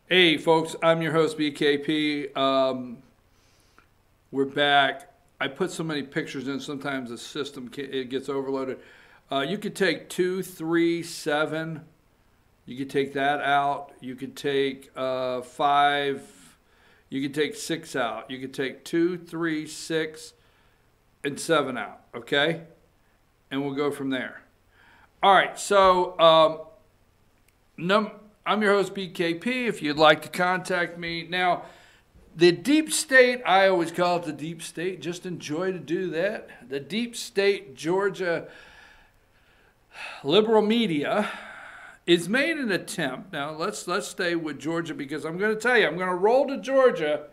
Hey, folks, I'm your host, BKP. We're back. I put so many pictures in, sometimes the system it gets overloaded. You could take 2, 3, 7. You could take that out. You could take 5. You could take 6 out. You could take 2, 3, 6, and 7 out, okay? And we'll go from there. All right, so I'm your host, BKP. If you'd like to contact me. Now, the deep state, I always call it the deep state. Just enjoy to do that. The deep state Georgia liberal media is made an attempt. Now, let's stay with Georgia because I'm going to tell you, I'm going to roll to Georgia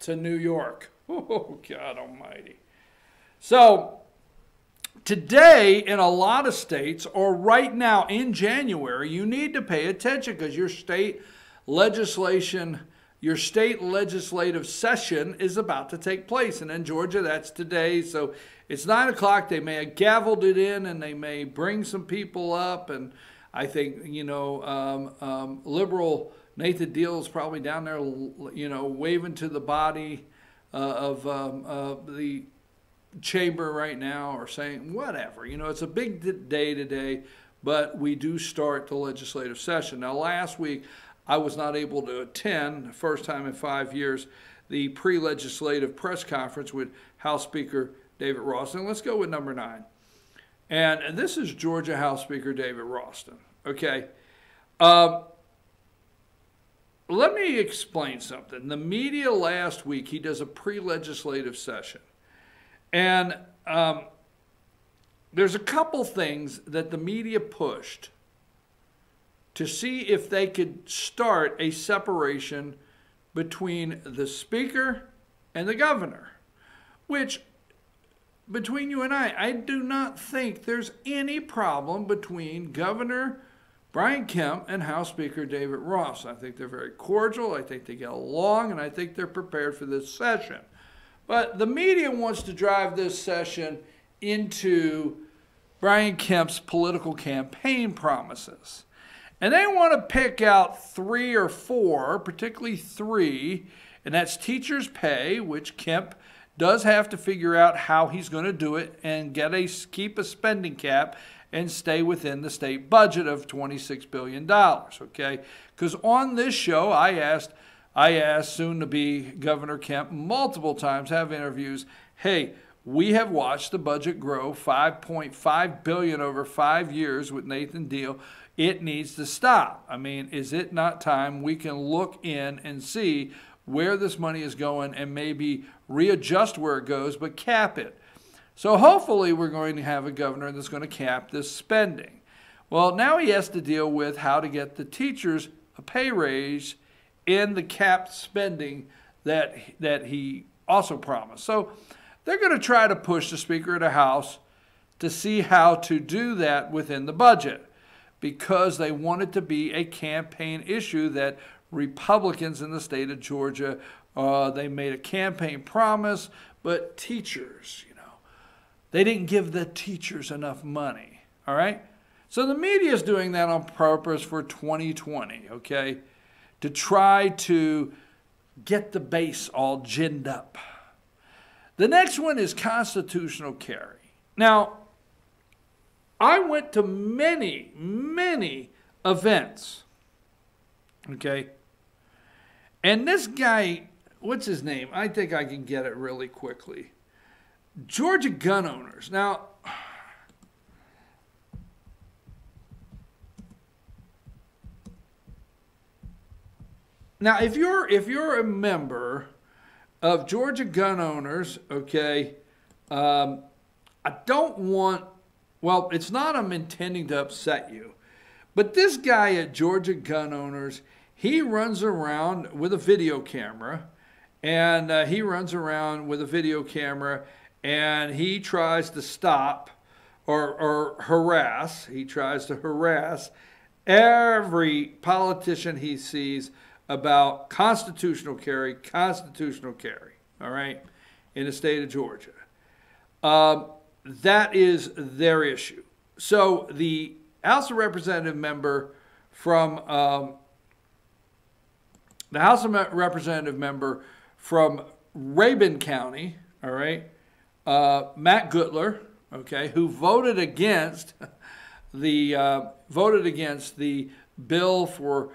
to New York. Oh, God almighty. So, today, in a lot of states, or right now in January, you need to pay attention because your state legislative session is about to take place. And in Georgia, that's today. So it's 9 o'clock. They may have gavelled it in and they may bring some people up. And I think, liberal Nathan Deal is probably down there, waving to the body of the chamber right now, or saying whatever. It's a big day today, but we do start the legislative session. Now, last week I was not able to attend, the first time in 5 years, the pre-legislative press conference with House Speaker David Ralston. Let's go with number 9. And this is Georgia House Speaker David Ralston. Okay. Let me explain something. The media last week, he does a pre-legislative session. And there's a couple things that the media pushed to see if they could start a separation between the speaker and the governor, which, between you and I do not think there's any problem between Governor Brian Kemp and House Speaker David Ross. I think they're very cordial. I think they get along, and I think they're prepared for this session. But the media wants to drive this session into Brian Kemp's political campaign promises. And they want to pick out 3 or 4, particularly 3, and that's teachers' pay, which Kemp does have to figure out how he's going to do it and keep a spending cap and stay within the state budget of $26 billion, okay? Because on this show, I asked soon-to-be Governor Kemp multiple times, have interviews, hey, we have watched the budget grow $5.5 billion over 5 years with Nathan Deal. It needs to stop. I mean, is it not time we can look in and see where this money is going and maybe readjust where it goes, but cap it? So hopefully we're going to have a governor that's going to cap this spending. Well, now he has to deal with how to get the teachers a pay raise in the capped spending that he also promised. So they're going to try to push the Speaker of the House to see how to do that within the budget, because they want it to be a campaign issue that Republicans in the state of Georgia, they made a campaign promise, but teachers, they didn't give the teachers enough money, all right? So the media is doing that on purpose for 2020, okay, to try to get the base all ginned up. The next one is constitutional carry. Now, I went to many, many events, okay? And this guy, what's his name? I think I can get it really quickly. Georgia gun owners. Now, if you're a member of Georgia gun owners, okay, I don't want, well, it's not I'm intending to upset you, but this guy at Georgia gun owners, he runs around with a video camera, and and he tries to stop or harass. He tries to harass every politician he sees about constitutional carry, all right, in the state of Georgia. That is their issue. So the House of Representative member from the House of Representative member from Rabun County, all right, Matt Gutler, okay, who voted against the bill for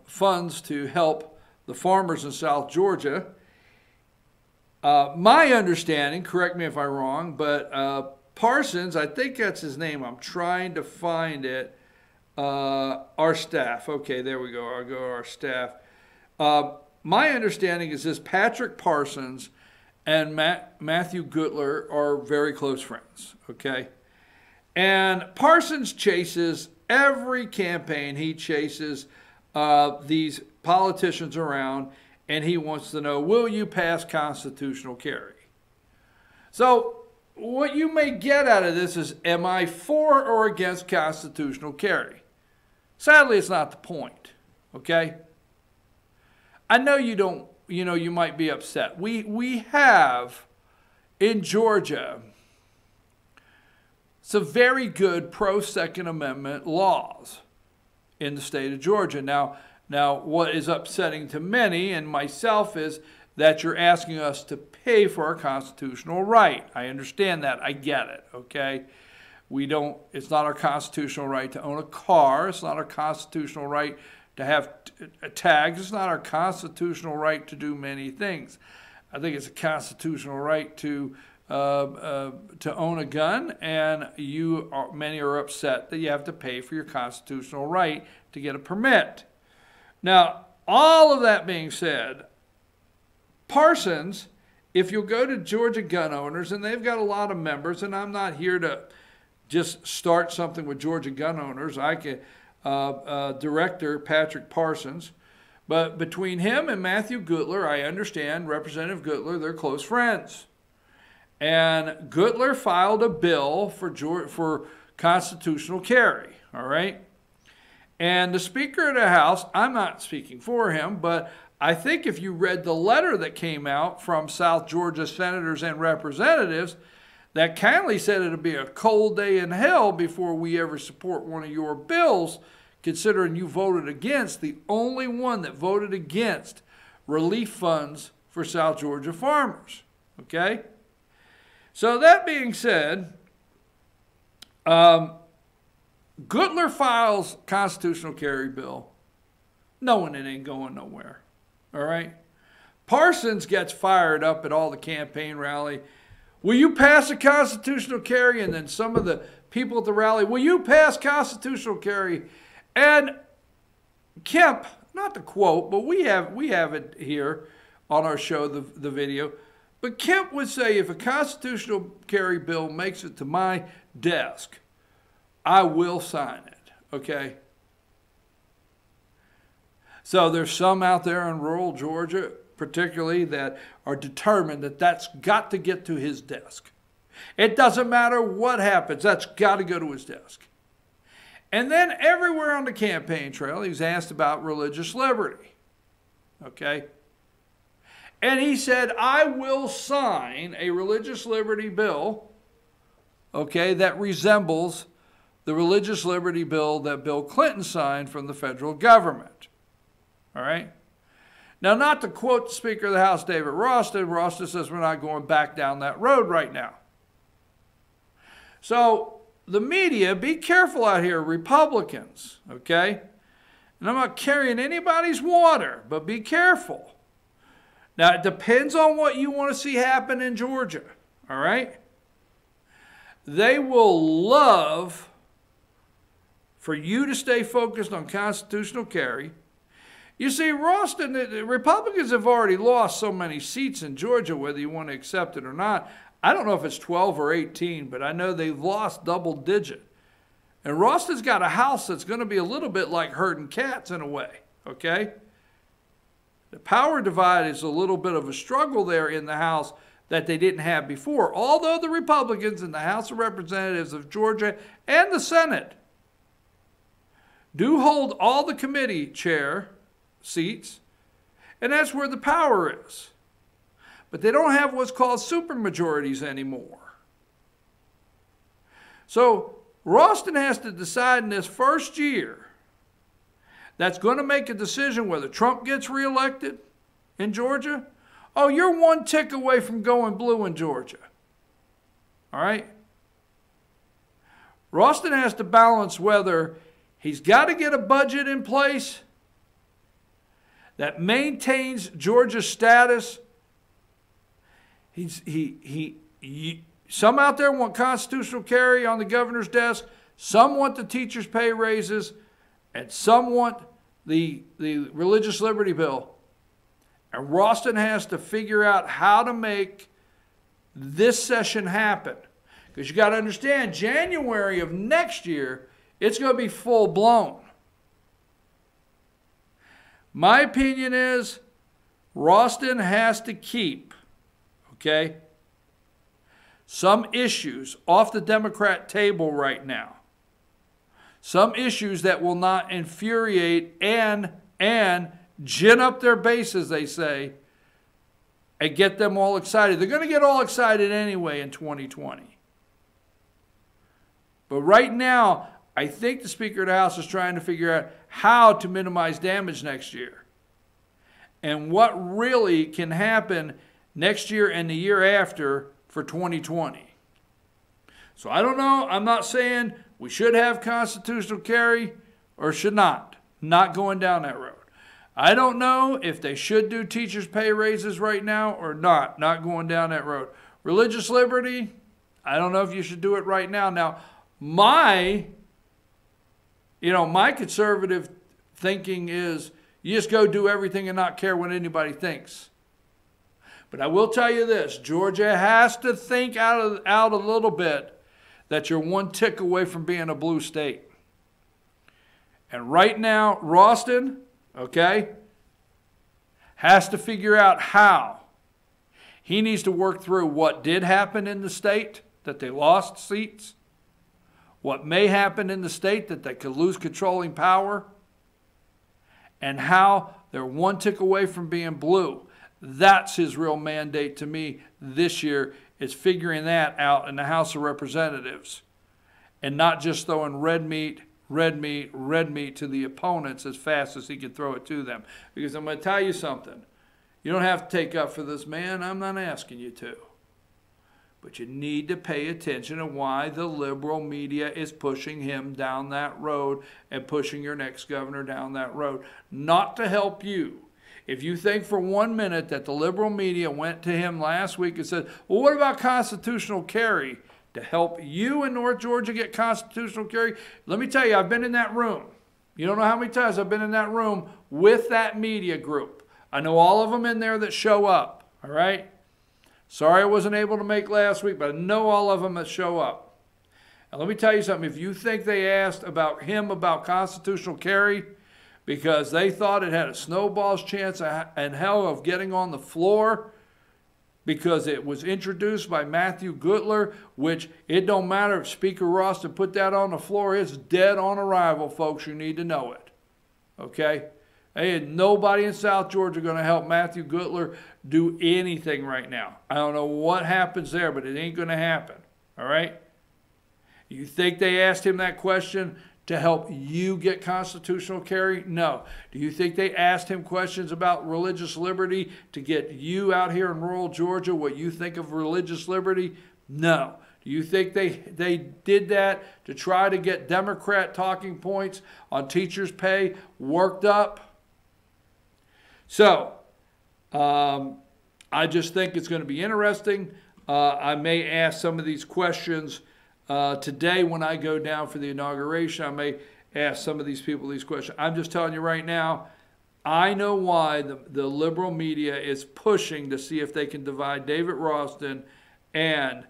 funds to help the farmers in South Georgia. My understanding, correct me if I'm wrong, but Parsons, I think that's his name. I'm trying to find it. Our staff. Okay, there we go. I'll go to our staff. My understanding is this: Patrick Parsons and Matthew Gutler are very close friends. Okay, and Parsons chases every campaign. He chases these politicians around, and he wants to know, will you pass constitutional carry? So what you may get out of this is, am I for or against constitutional carry? Sadly, it's not the point, okay? I know you don't, you might be upset. We have in Georgia some very good pro-Second Amendment laws in the state of Georgia. Now, what is upsetting to many, and myself, is that you're asking us to pay for our constitutional right. I understand that. I get it, okay? It's not our constitutional right to own a car. It's not our constitutional right to have tags. It's not our constitutional right to do many things. I think it's a constitutional right to own a gun, and many are upset that you have to pay for your constitutional right to get a permit. Now, all of that being said, Parsons, if you'll go to Georgia gun owners, and they've got a lot of members, and I'm not here to just start something with Georgia gun owners. I can, Director Patrick Parsons, but between him and Matthew Gutler, I understand Representative Gutler, they're close friends. And Gutler filed a bill for constitutional carry, all right? And the Speaker of the House, I'm not speaking for him, but I think if you read the letter that came out from South Georgia senators and representatives, that kindly said it'll be a cold day in hell before we ever support one of your bills, considering you voted against, the only one that voted against relief funds for South Georgia farmers, okay? So that being said, Gutler files constitutional carry bill, knowing it ain't going nowhere, all right? Parsons gets fired up at all the campaign rally. Will you pass a constitutional carry? And then some of the people at the rally, will you pass constitutional carry? And Kemp, not the quote, but we have it here on our show, the video. But Kemp would say, if a constitutional carry bill makes it to my desk, I will sign it, okay? So there's some out there in rural Georgia, particularly, that are determined that that's got to get to his desk. It doesn't matter what happens, that's got to go to his desk. And then everywhere on the campaign trail, he was asked about religious liberty, okay? And he said, I will sign a religious liberty bill, okay, that resembles the religious liberty bill that Bill Clinton signed from the federal government, all right? Now, not to quote the Speaker of the House, David Ralston, Ralston says we're not going back down that road right now. So the media, be careful out here, Republicans, okay? And I'm not carrying anybody's water, but be careful. Now, it depends on what you want to see happen in Georgia, all right? They will love for you to stay focused on constitutional carry. You see, Ralston, the Republicans have already lost so many seats in Georgia, whether you want to accept it or not. I don't know if it's 12 or 18, but I know they've lost double digit. And Ralston's got a house that's going to be a little bit like herding cats in a way, okay? The power divide is a little bit of a struggle there in the House that they didn't have before, although the Republicans in the House of Representatives of Georgia and the Senate do hold all the committee chair seats, and that's where the power is. But they don't have what's called supermajorities anymore. So Ralston has to decide in this first year that's going to make a decision whether Trump gets reelected in Georgia, oh, you're one tick away from going blue in Georgia. All right? Ralston has to balance whether he's got to get a budget in place that maintains Georgia's status. Some out there want constitutional carry on the governor's desk. Some want the teachers' pay raises. And some want the religious liberty bill. And Ralston has to figure out how to make this session happen. Because you got to understand, January of next year, it's going to be full blown. My opinion is Ralston has to keep, okay, some issues off the Democrat table right now. Some issues that will not infuriate and gin up their base, as they say, and get them all excited. They're going to get all excited anyway in 2020. But right now, I think the Speaker of the House is trying to figure out how to minimize damage next year. And what really can happen next year and the year after for 2020. So I don't know. I'm not saying we should have constitutional carry or should not. Not going down that road. I don't know if they should do teachers' pay raises right now or not. Not going down that road. Religious liberty, I don't know if you should do it right now. Now, my conservative thinking is you just go do everything and not care what anybody thinks. But I will tell you this, Georgia has to think out a little bit that you're one tick away from being a blue state. And right now, Ralston, okay, has to figure out how. He needs to work through what did happen in the state, that they lost seats, what may happen in the state, that they could lose controlling power, and how they're one tick away from being blue. That's his real mandate to me this year, is figuring that out in the House of Representatives and not just throwing red meat to the opponents as fast as he can throw it to them. Because I'm going to tell you something. You don't have to take up for this man. I'm not asking you to. But you need to pay attention to why the liberal media is pushing him down that road and pushing your next governor down that road. Not to help you. If you think for 1 minute that the liberal media went to him last week and said, well, what about constitutional carry to help you in North Georgia get constitutional carry? Let me tell you, I've been in that room. You don't know how many times I've been in that room with that media group. I know all of them in there that show up, all right? Sorry I wasn't able to make last week, but I know all of them that show up. And let me tell you something. If you think they asked him about constitutional carry because they thought it had a snowball's chance in hell of getting on the floor because it was introduced by Matthew Gutler, which it don't matter if Speaker Ralston put that on the floor. It's dead on arrival, folks. You need to know it. Okay? Ain't nobody in South Georgia going to help Matthew Gutler do anything right now. I don't know what happens there, but it ain't going to happen. All right? You think they asked him that question to help you get constitutional carry? No. Do you think they asked him questions about religious liberty to get you out here in rural Georgia what you think of religious liberty? No. Do you think they did that to try to get Democrat talking points on teachers' pay worked up? So, I just think it's going to be interesting. I may ask some of these questions today when I go down for the inauguration. I may ask some of these people these questions. I'm just telling you right now, I know why the liberal media is pushing to see if they can divide David Ralston and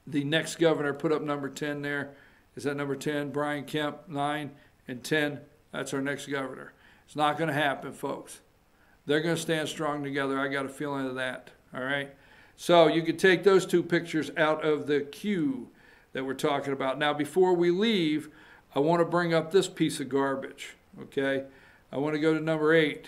the next governor. Put up number 10 there. Is that number 10? Brian Kemp, 9 and 10. That's our next governor. It's not going to happen, folks. They're going to stand strong together. I got a feeling of that. All right? So you can take those two pictures out of the queue that we're talking about. Now, before we leave, I want to bring up this piece of garbage. Okay? I want to go to number 8.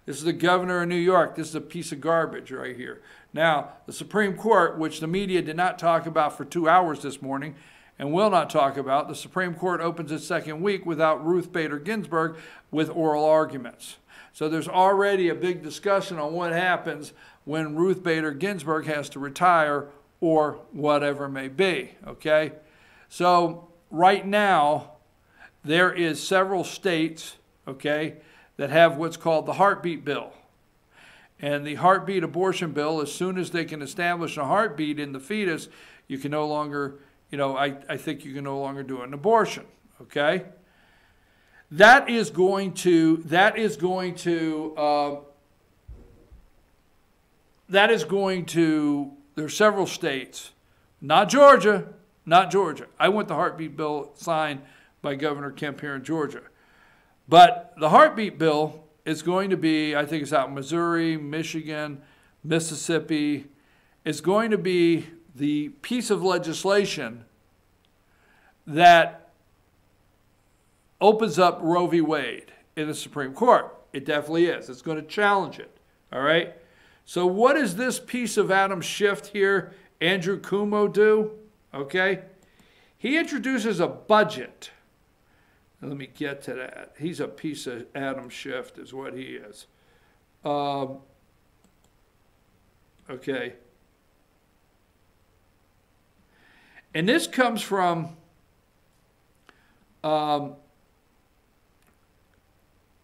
This is the governor of New York. This is a piece of garbage right here. Now, the Supreme Court, which the media did not talk about for 2 hours this morning, and will not talk about, the Supreme Court opens its second week without Ruth Bader Ginsburg with oral arguments. So there's already a big discussion on what happens when Ruth Bader Ginsburg has to retire or whatever may be, okay? So right now, there is several states, okay, that have what's called the heartbeat bill. And the heartbeat abortion bill, as soon as they can establish a heartbeat in the fetus, you can no longer, I think you can no longer do an abortion, okay? There's several states, not Georgia. I want the heartbeat bill signed by Governor Kemp here in Georgia. But the heartbeat bill is going to be, I think it's out in Missouri, Michigan, Mississippi. It's going to be the piece of legislation that opens up Roe v. Wade in the Supreme Court. It definitely is. It's going to challenge it, all right? So what does this piece of Adam Schiff here, Andrew Cuomo, do? Okay? He introduces a budget. Let me get to that. He's a piece of Adam Schiff is what he is. Okay. And this comes from the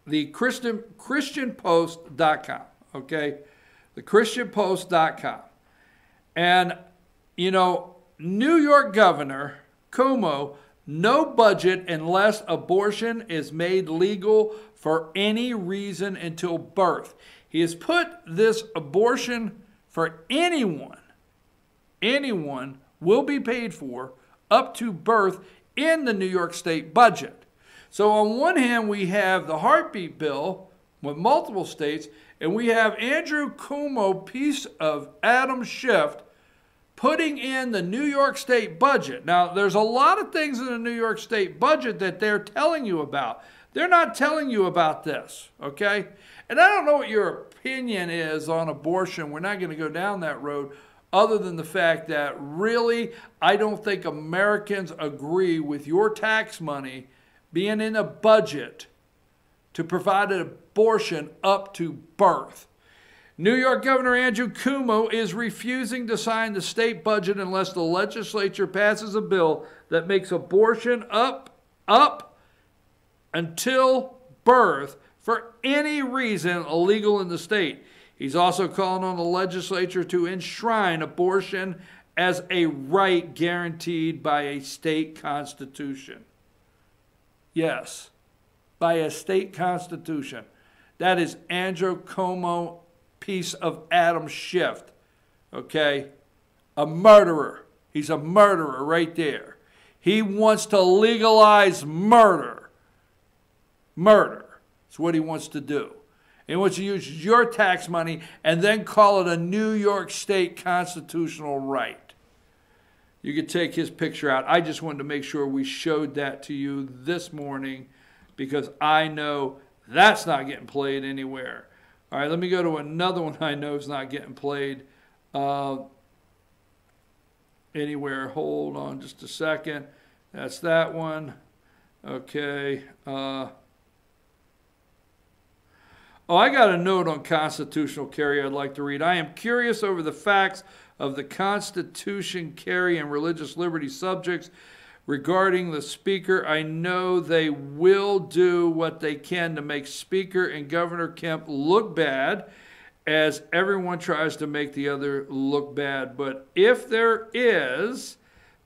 ChristianPost.com, okay? The ChristianPost.com. And, New York Governor Cuomo, no budget unless abortion is made legal for any reason until birth. He has put this abortion for anyone will be paid for up to birth in the New York State budget. So on one hand, we have the heartbeat bill with multiple states, and we have Andrew Cuomo, piece of Adam Schiff, putting in the New York State budget. Now, there's a lot of things in the New York State budget that they're telling you about. They're not telling you about this, okay? And I don't know what your opinion is on abortion. We're not going to go down that road, other than the fact that really, I don't think Americans agree with your tax money being in a budget to provide an abortion up to birth. New York Governor Andrew Cuomo is refusing to sign the state budget unless the legislature passes a bill that makes abortion up until birth for any reason illegal in the state. He's also calling on the legislature to enshrine abortion as a right guaranteed by a state constitution. Yes, by a state constitution. That is Andrew Cuomo, piece of Adam Schiff, okay? A murderer. He's a murderer right there. He wants to legalize murder. Murder. That's what he wants to do. He wants to use your tax money and then call it a New York State constitutional right. You could take his picture out. I just wanted to make sure we showed that to you this morning because I know that's not getting played anywhere. All right, let me go to another one I know is not getting played anywhere. Hold on just a second. That's that one. Okay. I got a note on constitutional carry I'd like to read. I am curious over the facts of the Constitution carry and religious liberty subjects regarding the Speaker. I know they will do what they can to make Speaker and Governor Kemp look bad as everyone tries to make the other look bad. But if there is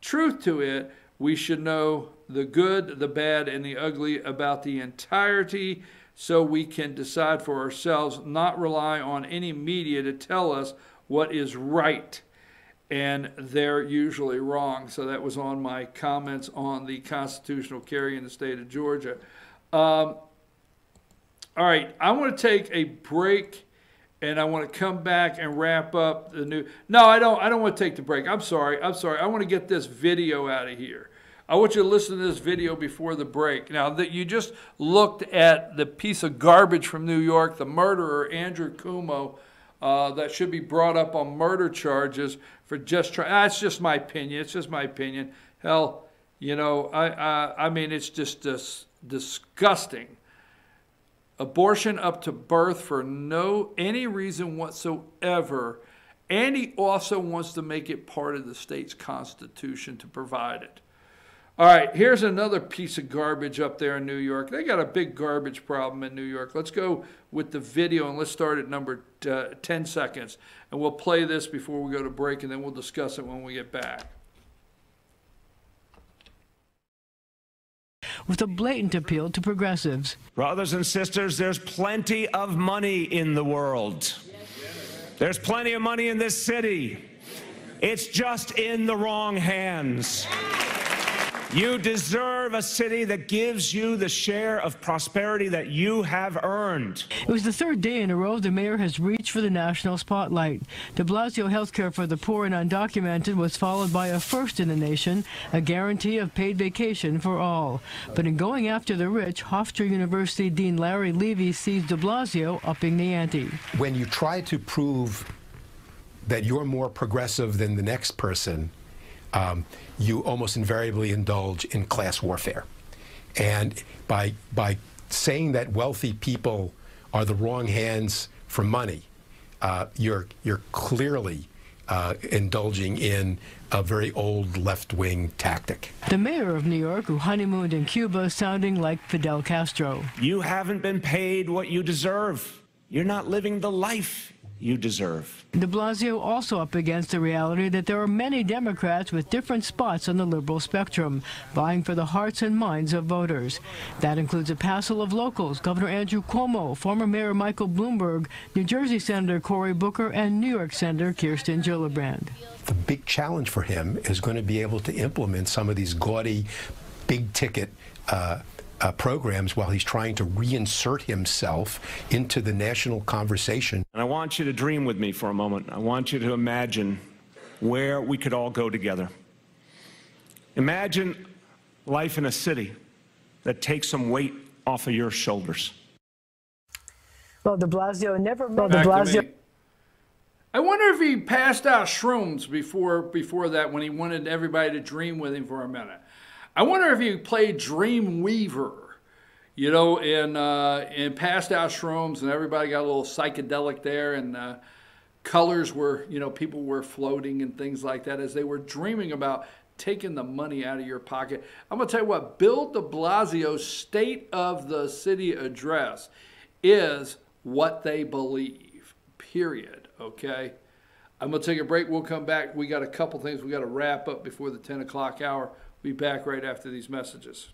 truth to it, we should know the good, the bad, and the ugly about the entirety so we can decide for ourselves, not rely on any media to tell us what is right. And they're usually wrong. So that was on my comments on the constitutional carry in the state of Georgia. All right, I want to take a break, and I want to come back and wrap up the new. No, I don't want to take the break. I'm sorry. I want to get this video out of here. I want you to listen to this video before the break. Now, that you just looked at the piece of garbage from New York, the murderer, Andrew Cuomo, that should be brought up on murder charges for just trying. That's just my opinion. It's just my opinion. Hell, You know, I mean, it's just disgusting. Abortion up to birth for any reason whatsoever. And he also wants to make it part of the state's constitution to provide it. All right, here's another piece of garbage up there in New York. They got a big garbage problem in New York. Let's go with the video, and let's start at number 10 seconds. And we'll play this before we go to break, and then we'll discuss it when we get back. With a blatant appeal to progressives. Brothers and sisters, there's plenty of money in the world. There's plenty of money in this city. It's just in the wrong hands. You deserve a city that gives you the share of prosperity that you have earned. It was the third day in a row the mayor has reached for the national spotlight. De Blasio health care for the poor and undocumented was followed by a first in the nation, a guarantee of paid vacation for all. But in going after the rich, Hofstra University Dean Larry Levy sees de Blasio upping the ante. When you try to prove that you're more progressive than the next person, you almost invariably indulge in class warfare. And by saying that wealthy people are the wrong hands for money, you're clearly indulging in a very old left-wing tactic. The mayor of New York, who honeymooned in Cuba, sounding like Fidel Castro. You haven't been paid what you deserve. You're not living the life you deserve. De Blasio also up against the reality that there are many Democrats with different spots on the liberal spectrum, vying for the hearts and minds of voters. That includes a passel of locals, Governor Andrew Cuomo, former Mayor Michael Bloomberg, New Jersey Senator Cory Booker, and New York Senator Kirsten Gillibrand. The big challenge for him is going to be able to implement some of these gaudy, big-ticket programs while he's trying to reinsert himself into the national conversation. And I want you to dream with me for a moment. I want you to imagine where we could all go together. Imagine life in a city that takes some weight off of your shoulders. Well, de Blasio never... I wonder if he passed out shrooms before that, when he wanted everybody to dream with him for a minute. I wonder if he played Dream Weaver, you know, and passed out shrooms, and everybody got a little psychedelic there, and colors were, you know, people were floating and things like that as they were dreaming about taking the money out of your pocket. I'm going to tell you what, Bill de Blasio's State of the City address is what they believe, period, okay? I'm going to take a break. We'll come back. We got a couple things we got to wrap up before the 10 o'clock hour. Be back right after these messages.